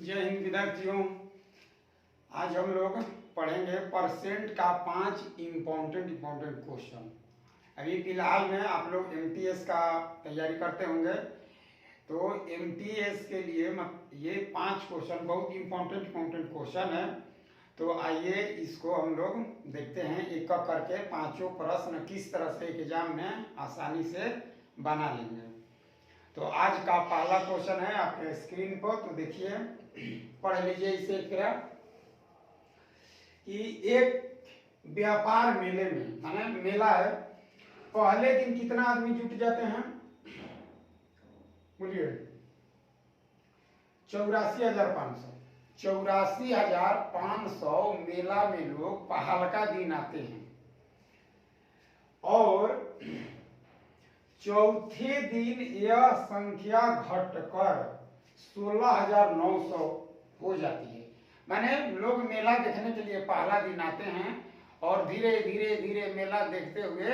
जय हिंद विद्यार्थियों। आज हम लोग पढ़ेंगे परसेंट का 5 इम्पोर्टेंट क्वेश्चन। अभी फिलहाल में आप लोग एमटीएस का तैयारी करते होंगे, तो एमटीएस के लिए ये 5 क्वेश्चन बहुत इम्पोर्टेंट क्वेश्चन है। तो आइए इसको हम लोग देखते हैं एक एक करके। पांचों प्रश्न किस तरह से एग्जाम में आसानी से बना लेंगे। तो आज का पहला क्वेश्चन है आपके स्क्रीन पर, तो देखिए पढ़ लीजिए इसे। क्या कि एक व्यापार मेले में, माने मेला है, पहले दिन कितना आदमी जुट जाते हैं? बोलिए 84,500। 84,500 मेला में लोग पहलका दिन आते हैं और चौथे दिन यह संख्या घटकर 16,900 हो जाती है। माने लोग मेला देखने के लिए पहला दिन आते हैं और धीरे धीरे धीरे मेला देखते हुए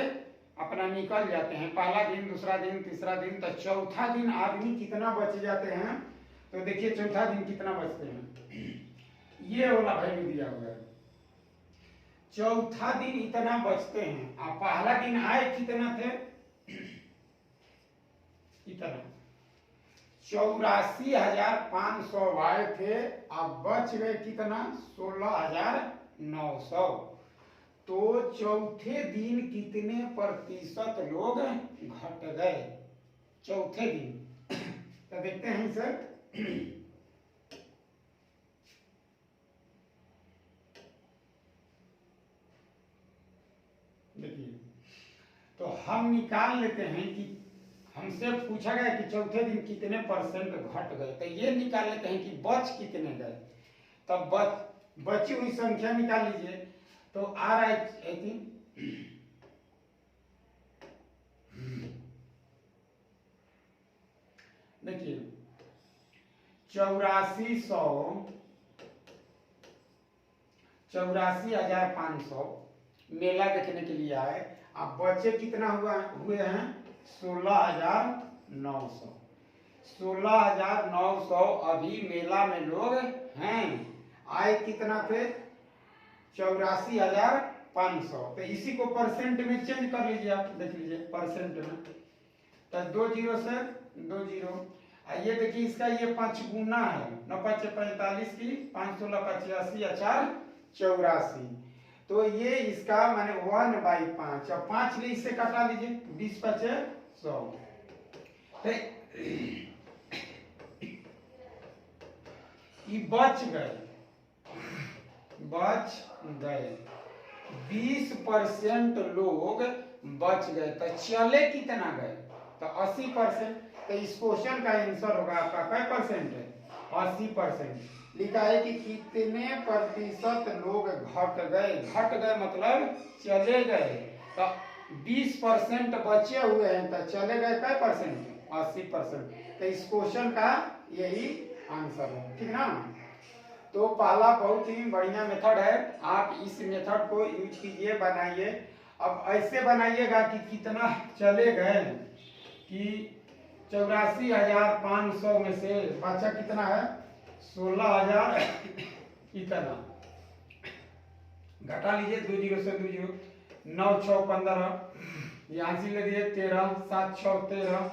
अपना निकल जाते हैं। पहला दिन, दूसरा दिन, तीसरा दिन, तो चौथा दिन आदमी कितना बच जाते हैं? तो देखिए चौथा दिन कितना बचते हैं, ये वाला वैल्यू दिया हुआ है। चौथा दिन इतना बचते हैं। आप पहला दिन आए कितना थे? इतना 84,500 आए थे, अब बच गए कितना? 16,900। तो चौथे दिन कितने प्रतिशत लोग घट गए चौथे दिन? तो देखते हैं सर। देखिए, तो हम निकाल लेते हैं कि हमसे पूछा गया कि चौथे दिन कितने परसेंट घट गए, तो ये निकाल लेते हैं कि बच कितने गए। तब बची हुई संख्या निकाल लीजिए। तो आ रहा है 18। देखिए 84,500 मेला देखने के लिए आए। अब बचे कितना हुए हैं? 16,900। 16,900 अभी मेला में लोग हैं। आए कितना थे? 84,500। तो इसी को परसेंट में चेंज कर लीजिए। आप देख लीजिए परसेंट में, तो 2 जीरो से 2 जीरो। ये देखिए इसका ये 5 गुना है। 9 5 45 की, 5 16 85 या 4 84। तो ये इसका माने 1/5। अब 5 ले इससे काटा लीजिए, 20 5 100। ये बच गए 20% लोग बच गए। तो चले कितना गए? तो 80%। तो इस क्वेश्चन का आंसर होगा आपका क्या परसेंट है? 80%। लिखा है कि कितने प्रतिशत लोग घट गए। घट गए मतलब चले गए। तो 20% बचे हुए हैं, तो चले गए क्या परसेंट? 80%। तो इस क्वेश्चन का यही आंसर है, ठीक ना। तो पहला बहुत ही बढ़िया मेथड है, आप इस मेथड को यूज कीजिए, बनाइए। अब ऐसे बनाइएगा कि कितना चले गए, कि 84,500 में से बचा कितना है? 16,000। इतना घटा लीजिए, 2 जीरो से 2 जीरो। 9 6 15, यहाँ से ले लिए 13, 7 6 13।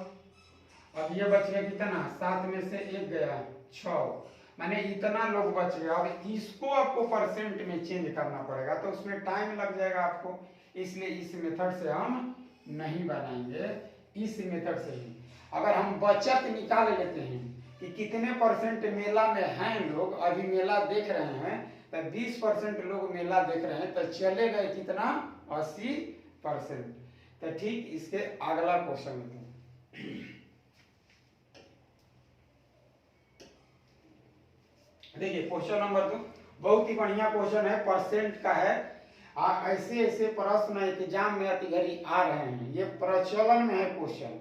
अब ये बच गया कितना? 7 में से 1 गया 6, माने इतना लोग बच गए। अब इसको आपको परसेंट में चेंज करना पड़ेगा, तो उसमें टाइम लग जाएगा आपको। इसलिए इस मेथड से हम नहीं बनाएंगे, इस मेथड से ही। अगर हम बचत निकाल लेते हैं कि कितने परसेंट मेला में हैं लोग, अभी मेला देख रहे हैं, तो 20% लोग मेला देख रहे हैं, तो चले गए कितना? 80%। तो ठीक इसके अगला क्वेश्चन में देखिए क्वेश्चन नंबर 2 बहुत ही बढ़िया क्वेश्चन है, परसेंट का है। ऐसे प्रश्न एग्जाम में अतिघरी आ रहे हैं, ये प्रचलन में है क्वेश्चन,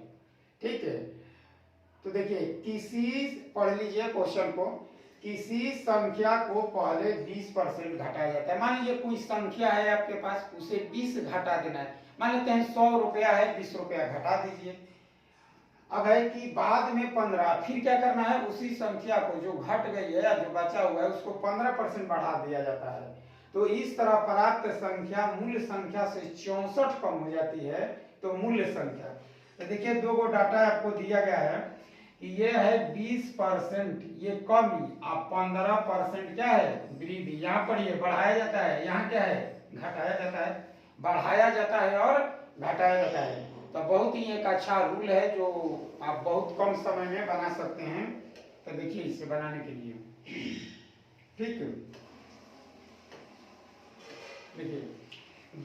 ठीक है। तो देखिए पढ़ लीजिए क्वेश्चन को। किसी संख्या को पहले 20% घटाया जाता है। मान लीजिए कोई संख्या है आपके पास, उसे 20 घटा देना है। मान लेते हैं 100 रुपया है, 20 रुपया घटा दीजिए। अब है कि बाद में 15, फिर क्या करना है, उसी संख्या को जो घट गई है या जो बचा हुआ है उसको 15% बढ़ा दिया जाता है। तो इस तरह प्राप्त संख्या मूल संख्या से 64 कम हो जाती है। तो मूल्य संख्या, तो देखिए दो गो डाटा आपको दिया गया है कि ये है 20% ये कमी, अब 15% क्या है वृद्धि। यहाँ पर ये बढ़ाया जाता है, यहाँ क्या है घटाया जाता है, बढ़ाया जाता है और घटाया जाता है। तो बहुत ही एक अच्छा रूल है जो आप बहुत कम समय में बना सकते हैं। तो देखिए इसे बनाने के लिए ठीक है, देखिए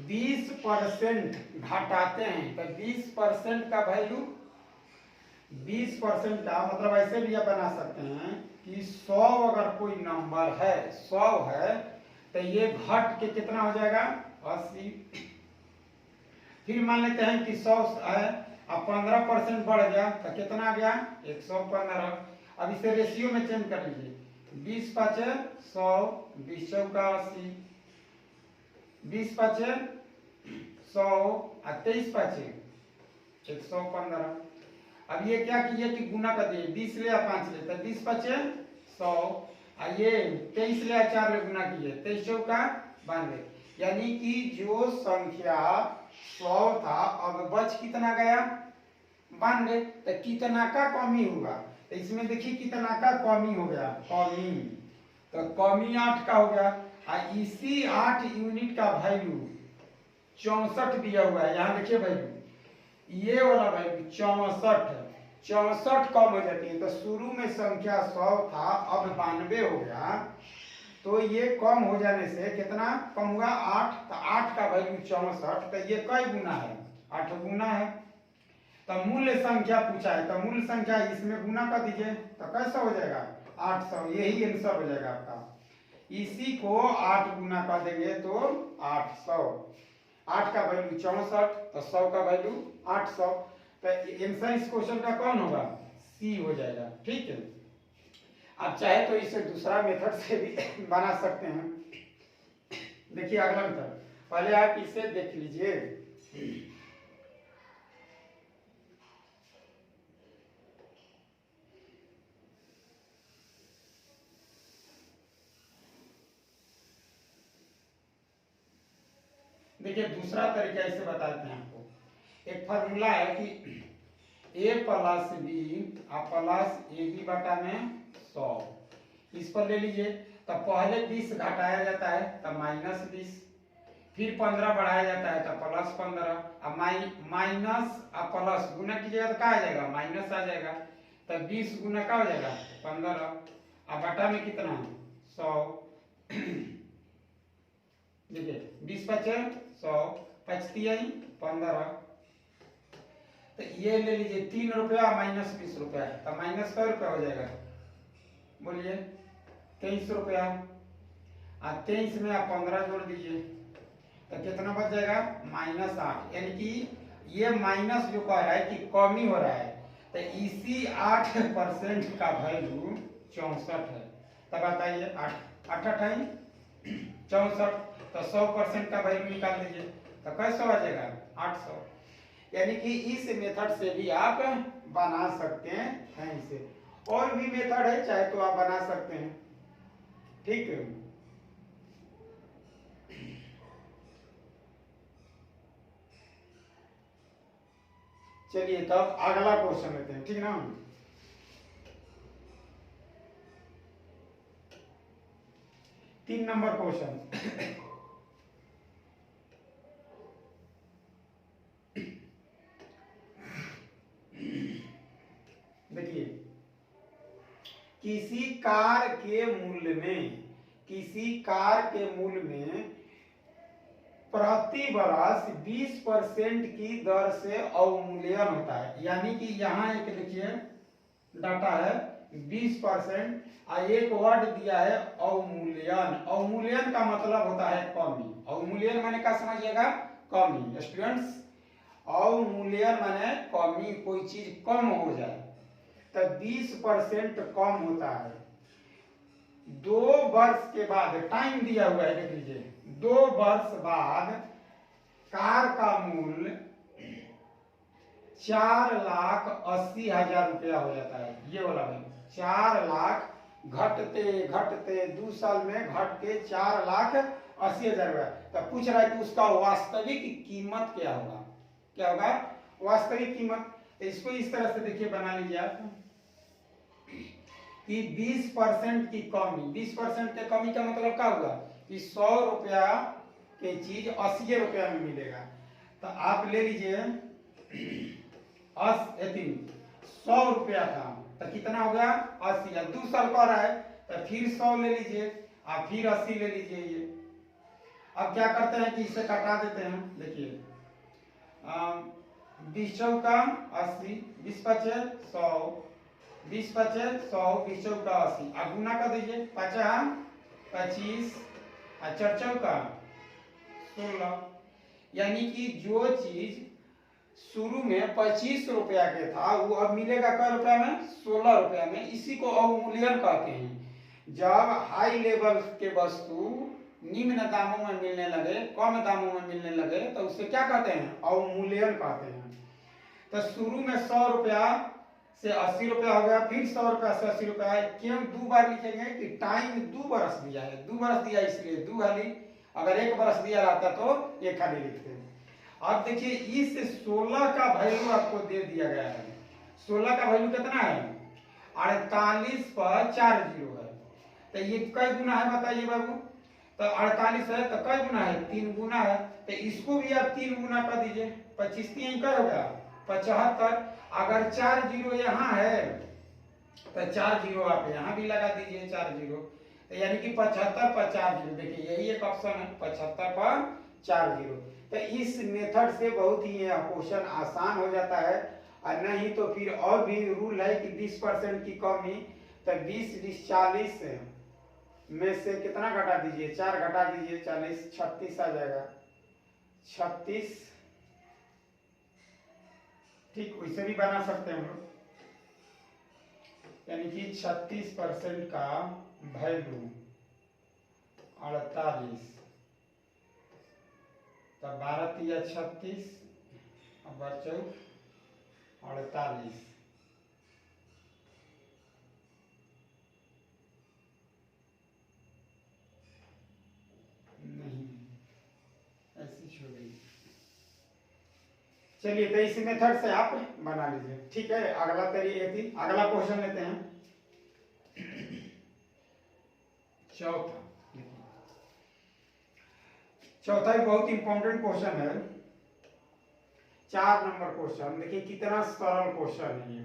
20% घटाते हैं तो 20% का वैल्यू, 20% का मतलब ऐसे भी आप बना सकते हैं कि 100 अगर कोई नंबर है 100 है तो ये घट के कितना हो जाएगा 80। फिर मान लेते हैं कि 100 है, अब 15% बढ़ गया तो कितना आ गया 115। अब इसे रेशियो में चेंज कर लीजिए, 20 पाँचे 100, 20 चौका 80, 20 पाँचे 100 और 23 पाँचे 115। अब ये क्या किए कि गुना कर दिए, 20 ले 5 ले तो 20 पाँचे 100 और ये 23 ले 4 ले गुना किए 23 चौका 92। यानी कि जो संख्या 100 था अब बच कितना गया 92। तो कितना का कमी हुआ, तो इसमें देखिए कितना का कमी हो गया, कमी, तो कमी 8 का हो गया। और इसी 8 यूनिट का वैल्यू 64 दिया हुआ है, यहाँ देखिए वैल्यू, ये वाला वैल्यू 64 कम हो जाती है। तो शुरू में संख्या 100 था अब 92 हो गया, तो ये कम हो जाने से कितना कम हुआ 8, तो 8 का वैल्यू 64, तो ये कई गुना है 8 गुना है। तो मूल्य संख्या पूछा है तो मूल्य संख्या इसमें गुना कर दीजिए तो कैसा हो जाएगा 800, यही आंसर हो जाएगा आपका। इसी को 8 गुना कर देंगे तो 800, 8 का वैल्यू 64 तो 100 का वैल्यू 800। तो आंसर इस क्वेश्चन का कौन होगा सी हो जाएगा। ठीक है, आप चाहे तो इसे दूसरा मेथड से भी बना सकते हैं। देखिए अगला मेथड, पहले आप इसे देख लीजिए। देखिए दूसरा तरीका इसे बताते हैं आपको। एक फार्मूला है कि a plus B plus A B बटा में 100, इस पर ले लीजिए। तो पहले 20 घटाया जाता है तो -20, फिर 15 बढ़ाया जाता है तो +15, अब माइनस अब प्लस गुना कीजिएगा तो क्या आ जाएगा माइनस आ जाएगा। तो 20 गुना क्या हो जाएगा 15, अब बटा में कितना 100। देखिए 20 पचे 100, 5 आई 15। तो ये ले लीजिए 3 रुपया माइनस 20 रुपया, तो माइनस कै रुपया हो जाएगा बोलिए 23 रुपया। और 23 में आप 15 जोड़ दीजिए तो कितना बच जाएगा -8। यानी कि ये माइनस जो कह रहा है कि कमी हो रहा है, तो इसी 8% का वैल्यू 64 है। तब बताइए 8 8 64, तो 100% का वैल्यू निकाल लीजिए तो कैसा आ जाएगा 800। यानी कि इस मेथड से भी आप बना सकते हैं इसे, और भी मेथड है चाहे तो आप बना सकते हैं। ठीक है, चलिए तब अगला क्वेश्चन लेते हैं। ठीक ना, 3 नंबर क्वेश्चन। देखिए किसी कार के मूल्य में प्रति वर्ष 20% की दर से अवमूल्यन होता है। यानी कि यहाँ एक देखिए डाटा है 20% और एक वर्ड दिया है अवमूल्यन। अवमूल्यन का मतलब होता है कमी। अवमूल्यन माने क्या समझिएगा कमी। स्टूडेंट्स अवमूल्यन माने कमी, कोई चीज कम हो जाए तो 20% कम होता है। 2 वर्ष के बाद टाइम दिया हुआ है, देख लीजिए 2 वर्ष बाद कार का मूल्य 4,80,000 रुपया हो जाता है। ये वाला भाई 4 लाख घटते घटते 2 साल में घट के 4,80,000 रुपया। तो पूछ रहा है कि उसका वास्तविक कीमत क्या होगा, क्या होगा वास्तविक कीमत। तो इसको इस तरह से देखिए बना लीजिए आप कि 20% की कमी, 20% के कमी का मतलब क्या हुआ कि 100 रुपया की चीज 80 रुपया में मिलेगा। तो आप ले लीजिए 100 रुपया था तो कितना हो गया 80, 2 साल का रहा है तो फिर 100 ले लीजिए और फिर 80 ले लीजिए। ये अब क्या करते हैं कि इसे कटा देते हैं। देखिए 20 चौका 80, 20 पचे 100, 20 पचे 100, 20 चौका 80, अब गुना कर दीजिए 50 25 और 4 चौका 16। यानी कि जो चीज शुरू में 25 रुपया के था वो अब मिलेगा कै रुपया में 16 रुपया में। इसी को अवमूल्यन कहते हैं। जब हाई लेवल के वस्तु निम्न दामों में मिलने लगे, कम दामों में मिलने लगे तो उसे क्या कहते हैं अवमूल्यन कहते हैं। तो शुरू में 100 रुपया से 80 रुपया हो गया, फिर 100 रुपया से 80 रुपया। क्यों 2 बार लिखेंगे कि टाइम 2 बरस दिया है, 2 बरस दिया इसलिए 2 खाली, अगर 1 बरस दिया रहता तो 1 खाली लिखते। अब देखिए इस 16 का वैल्यू आपको दे दिया गया है। 16 का वैल्यू कितना है 48 पर 4 जीरो है। तो ये कई गुना है बताइए बाबू। तो 48 है तो कई गुना है 3 गुना है। तो इसको भी आप 3 गुना कर दीजिए। 25 3 क्या हो गया 75। अगर 4 जीरो यहाँ है तो 4 जीरो आप यहाँ भी लगा दीजिए 4 जीरो। तो यानी कि 75 पर 4 जीरो। देखिए यही एक ऑप्शन है 75 पर 4 जीरो। तो इस मेथड से बहुत ही क्वेश्चन आसान हो जाता है। और नहीं तो फिर और भी रूल है कि 20% की कमी। तो 20 20 40 में से कितना घटा दीजिए 4 घटा दीजिए 40 36 आ जाएगा 36। ठीक वैसे भी बना सकते हैं हम लोग। यानी कि 36% का वैल्यू 48 तब 12 3 36 अब 48 नहीं ऐसी छोड़ी। चलिए तो इस मेथड से आप बना लीजिए। ठीक है अगला तरीका अगला क्वेश्चन लेते हैं। चौथा भी बहुत इंपॉर्टेंट क्वेश्चन है। 4 नंबर क्वेश्चन। देखिए कितना सरल क्वेश्चन है ये।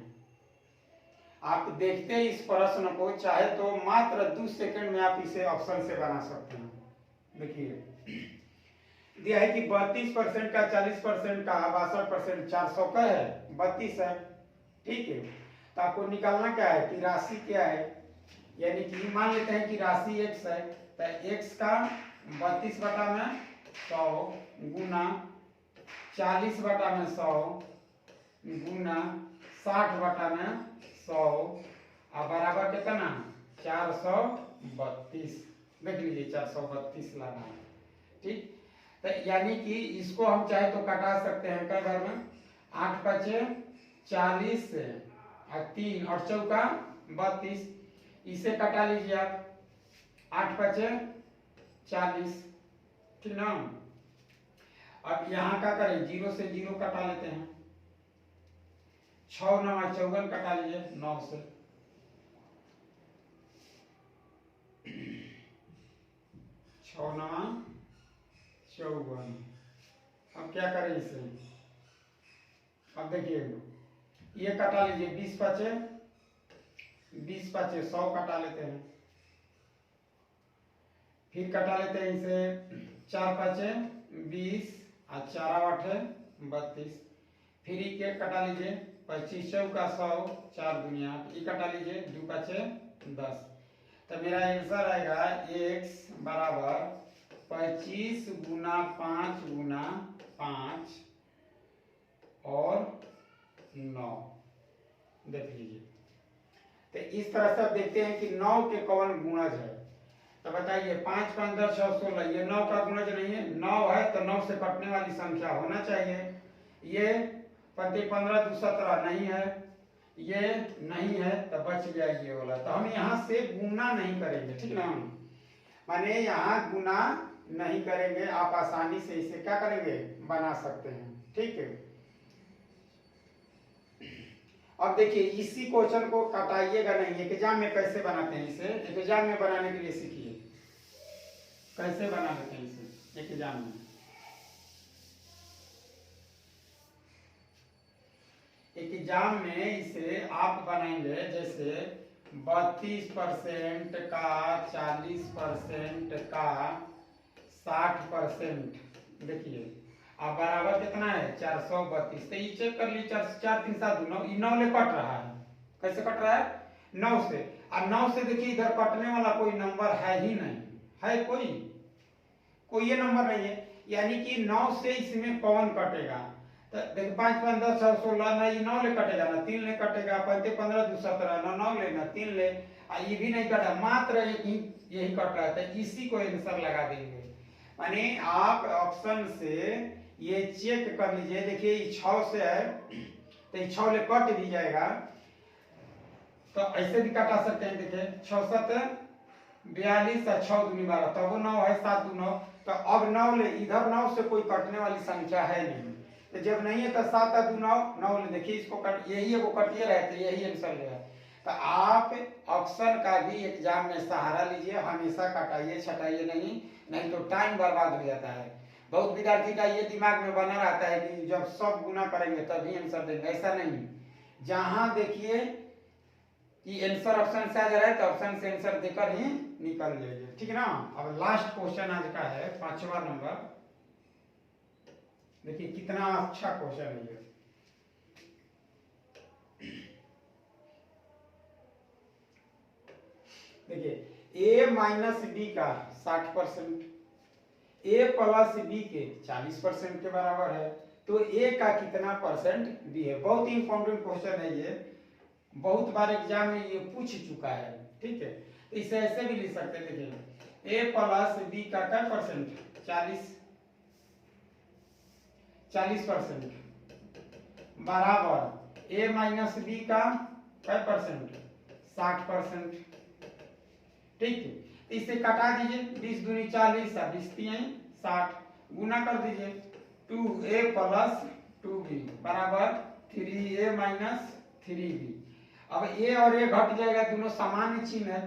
आप देखते हैं इस प्रश्न को चाहे तो मात्र 2 सेकंड में आप इसे ऑप्शन से बना सकते हैं। देखिए दिया है कि 32% का 40% का 62% 400 का है 32 है। ठीक है तो आपको निकालना क्या है कि राशि क्या है। यानी कि मान लेते हैं कि राशि x है तो x का 32 बटा में 100 गुना 40 बटा में 100 गुना 60 बटा में 100 और बराबर कितना 432। देख लीजिए 432 लाना है। ठीक तो यानी कि इसको हम चाहे तो कटा सकते हैं कई बार में 8 पचे 40 और 3 और चौका 32। इसे कटा लीजिए आप 8 पचे 40। ठीक ना। अब यहाँ क्या करें 0 से 0 कटा लेते हैं। 6 9 54 कटा लीजिए 9 से। 6 9 54। अब क्या करें इसे। अब देखिए ये कटा लीजिए 20 पचे 100 कटा लेते हैं। फिर कटा लेते हैं इसे 4 पचे 20 और 4 8 32। फिर ये कटा लीजिए 25 चौका 100 4 दुनिया ये कटा लीजिए 2 पचे 10। तो मेरा आंसर आएगा x बराबर 25 गुना 5 गुना 5 और 9। देख लीजिए तो इस तरह से आप देखते हैं कि 9 के कौन गुणज है। तो बताइए 5 5 10 6 16 ये 9 का गुणज नहीं है। 9 है तो 9 से कटने वाली संख्या होना चाहिए। ये पंते 15 2 17 नहीं है, ये नहीं है, तो बच गया ये वाला। तो हम यहाँ से गुना नहीं करेंगे, ठीक ना, माने यहाँ गुना नहीं करेंगे, आप आसानी से इसे क्या करेंगे, बना सकते हैं, ठीक है। अब देखिए इसी क्वेश्चन को कटाइएगा नहीं, एग्जाम में कैसे बनाते हैं इसे, एग्जाम में बनाने के लिए सीखिए कैसे बना लेते हैं इसे एग्जाम में। एग्जाम में इसे आप बनाएंगे जैसे 32% का, 40% का, 60%, देखिए अब बराबर कितना है 432। तो ये चेक कर लीजिए, 4 3 7 9, 9 ले कट रहा है, कैसे कट रहा है 9 से। और 9 से देखिए इधर कटने वाला कोई नंबर है ही नहीं, है कोई ये नंबर नहीं है, यानी कि 9 से इसमें कौन कटेगा। तो देखिए 5 5 10 6 16 ना, ये 9 ले कटेगा ना 3 ले कटेगा, 5 15 2 17 ना 9 ले ना 3 ले, ये भी नहीं कटा, मात्र यही कट रहा है। इसी को आंसर लगा देंगे, माने आप ऑप्शन से ये चेक कर लीजिए। देखिए 6 से है तो 6 ले कट भी जाएगा, तो ऐसे भी कटा सकते हैं। देखिए 6 7 42 और 6 दूनी 12, तो वो 9 है, 7 2 9, तो अब 9 ले, इधर 9 से कोई कटने वाली संख्या है नहीं, तो जब नहीं है तो 7 2 9 9 ले, देखिए इसको कट, यही वो कटिए रहे, तो यही आंसर लेगा। तो आप ऑप्शन का भी एग्जाम में सहारा लीजिए, हमेशा कटाइए छटाइए नहीं तो टाइम बर्बाद हो जाता है। बहुत विद्यार्थी का ये दिमाग में बना रहता है कि जब सब गुना करेंगे तभी आंसर देंगे, ऐसा नहीं। जहां देखिए कि आंसर ऑप्शन से आ जा रहा है तो ऑप्शन से आंसर देकर ही निकल जाइए, ठीक है ना। अब लास्ट क्वेश्चन आज का है 5वां नंबर, देखिए कितना अच्छा क्वेश्चन है ये। देखिए a माइनस बी का 60%, a प्लस बी के 40% के बराबर है, तो a का कितना परसेंट b है। बहुत ही इंपॉर्टेंट क्वेश्चन है ये, बहुत बार एग्जाम में ये पूछ चुका है, ठीक है। तो इसे ऐसे भी लिख सकते हैं, देखिए a प्लस बी का क्या परसेंट 40% बराबर a माइनस बी का क्या परसेंट 60%, ठीक है। इसे कटा दीजिए, 20 दूनी 40 और 20 तीन 60, गुना कर दीजिए 2a प्लस 2b बराबर 3a माइनस 3b। अब a और a घट जाएगा, दोनों समान चिन्ह है,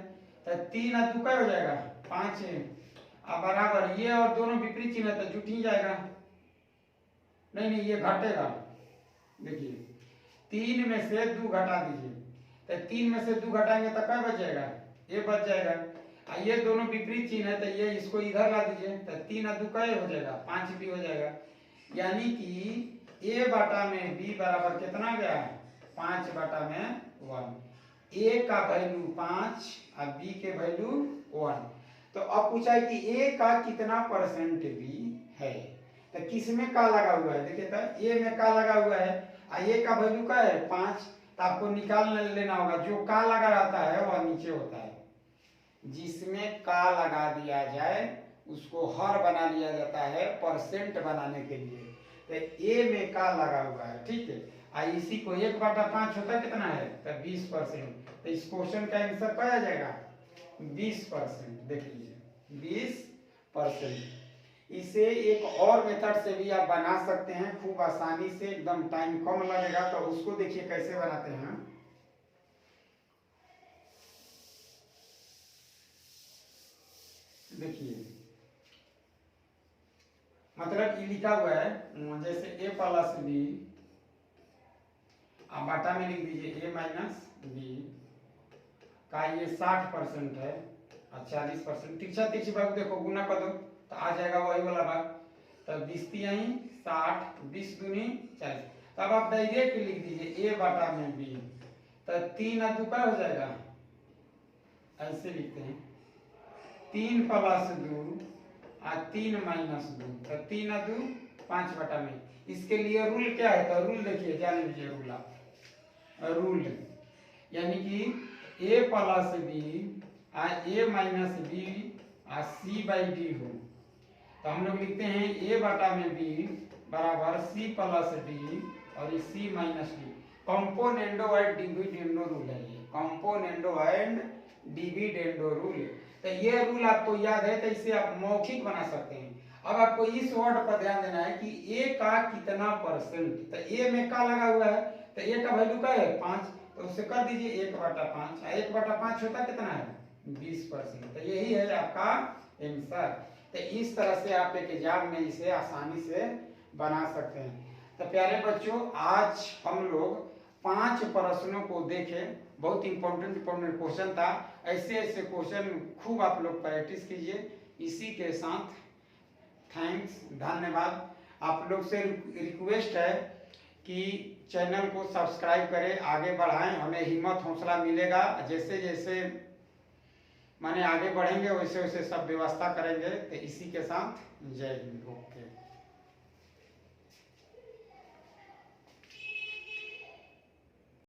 तो 3 और 2 क्या हो जाएगा 5, अब बराबर ये और दोनों विपरीत चिन्ह है तो जुट ही जाएगा, नहीं ये घटेगा। देखिए 3 में से 2 घटा दीजिए, तो 3 में से 2 घटाएंगे तो क्या बच जाएगा, ये बच जाएगा। ये दोनों विपरीत चिन्ह है तो ये इसको इधर ला दीजिए, तो 3 और 2 क्या हो जाएगा 5 भी हो जाएगा, यानी कि a बटा में b बराबर कितना गया 5 बटा में 1। a का वैल्यू 5 और b के वैल्यू 1। तो अब पूछा है कि a का कितना परसेंट b है, तो किस में का लगा हुआ है, देखिए तो a में का लगा हुआ है, a का वैल्यू क्या है 5, तो आपको निकाल लेना होगा। जो का लगा रहता है वह नीचे होता है, जिसमें का लगा दिया जाए उसको हर बना लिया जाता है परसेंट बनाने के लिए। तो a में का लगा हुआ है, ठीक है। इसी को 1/5 होता है कितना है तो 20%, तो इस क्वेश्चन का आंसर क्या आ जाएगा 20%। देख लीजिए 20%। इसे एक और मेथड से भी आप बना सकते हैं खूब आसानी से, एकदम टाइम कम लगेगा। तो उसको देखिए कैसे बनाते हैं। देखिए मतलब ये लिखा हुआ है जैसे a प्लस बी, आप बाटा में लिख दीजिए a माइनस बी का ये 60% है और 40%। तिरछी भाग देखो गुना कर दो तो आ जाएगा वही वाला भाग, तो 20 3 60 20 दूनी 40। तब आप डायरेक्ट लिख दीजिए a बटा में b, तो 3 और 2 क्या हो जाएगा, ऐसे लिखते हैं 3 प्लस 2 और 3 माइनस 2, तो 3 और 2 5 बटा में। इसके लिए रूल क्या है, तो रूल देखिए जान लीजिए रूल आप, रूल यानी कि a प्लस बी और a माइनस बी और c बाई डी हो, तो हम लोग लिखते हैं a बटा में b बराबर सी प्लस डी और ये C minus D. Componendo and dividendo rule है ये, कंपोनेंडो एंड डिविडेंडो रूल। तो ये रूल आपको याद है, तो इसे आप मौखिक बना सकते हैं। अब आपको इस वर्ड पर ध्यान देना है कि ए का कितना परसेंट, तो ए में का लगा हुआ है, तो ए का वैल्यू क्या है 5, तो उससे कर दीजिए 1/5। 1/5 होता कितना है 20%। तो यही है आपका आंसर। तो इस तरह से आप एक एग्जाम में इसे आसानी से बना सकते हैं। तो प्यारे बच्चों, आज हम लोग 5 प्रश्नों को देखें। बहुत इंपॉर्टेंट क्वेश्चन था। ऐसे ऐसे क्वेश्चन खूब आप लोग प्रैक्टिस कीजिए। इसी के साथ थैंक्स, धन्यवाद। आप लोग से रिक्वेस्ट है कि चैनल को सब्सक्राइब करें, आगे बढ़ाएं, हमें हिम्मत हौसला मिलेगा। जैसे जैसे माने आगे बढ़ेंगे वैसे वैसे सब व्यवस्था करेंगे। तो इसी के साथ जय हिंद। ओके।